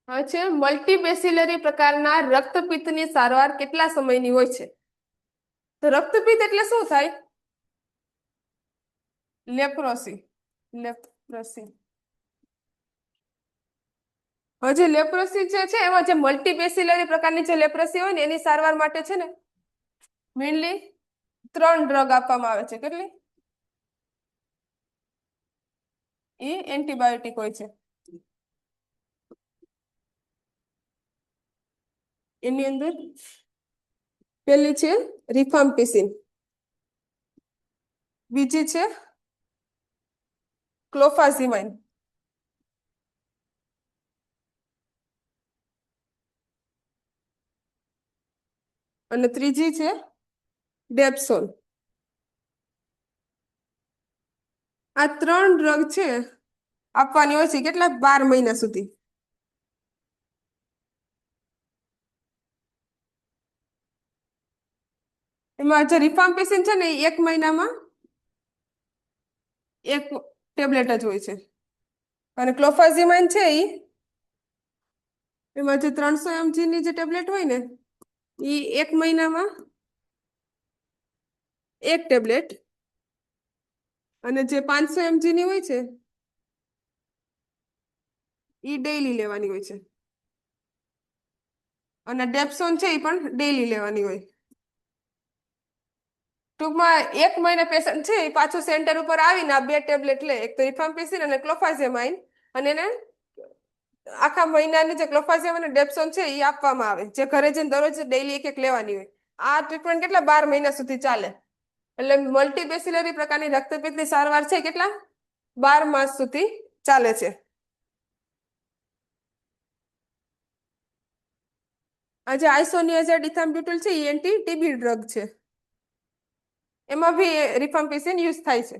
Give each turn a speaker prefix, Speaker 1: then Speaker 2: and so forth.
Speaker 1: હવે છે મલ્ટીબેસિલરી પ્રકારના રક્તપિત્તની સારવાર કેટલા સમયની હોય છે? તો રક્તપિત્ત એટલે શું થાય? લેપ્રોસી. લેપ્રોસી. હવે જે લેપ્રોસી જે છે એમાં જે મલ્ટીબેસિલરી પ્રકારની જે લેપ્રોસી હોય ને એની સારવાર માટે છે ને મેઇનલી 3 ડ્રગ આપવામાં આવે છે. કેટલી? એ એન્ટીબાયોટિક હોય છે. એની અંદર પેલી છે રિફામ્પિસિન, બીજી છે ક્લોફાઝિમાઇન, અને ત્રીજી છે ડેપ્સોન. આ 3 ડ્રગ છે આપવાની હોય છે કેટલા? 12 મહિના સુધી. એમાં જે રિફામ્પિસિન છે ને એ 1 મહિનામાં 1 ટેબ્લેટ જ હોય છે, અને ક્લોફાઝિમાઇન છે એમાં જે 300 mg ની જે ટેબ્લેટ હોય ને એ 1 મહિનામાં 1 ટેબ્લેટ, અને જે 500 mg ની હોય છે એ ડેઈલી લેવાની હોય છે, અને ડેપ્સોન છે એ પણ ડેઈલી લેવાની હોય. ટૂંકમાં 1 મહિને પેશન્ટ છે એ પાછું સેન્ટર ઉપર આવીને આ 2 ટેબ્લેટ લે, એક તો રિફામ્પિસિન અને ક્લોફાઝિમાઇન, અને એને આખા મહિનાની જે ક્લોફાઝિમાઇન અને ડેપ્સોન છે એ આપવામાં આવે, જે ઘરે જઈને દરરોજ ડેઈલી 1 લેવાની હોય. આ ટ્રીટમેન્ટ કેટલા? 12 મહિના સુધી ચાલે. એટલે મલ્ટીબેસિલરી પ્રકારની રક્તપિત્તની સારવાર છે કેટલા? 12 માસ સુધી ચાલે છે. આ જે આઇસોનિયાઝિડ છે એ એન્ટી ટીબી ડ્રગ છે, એમાં બી રિફામ્પિસિન યુઝ થાય છે.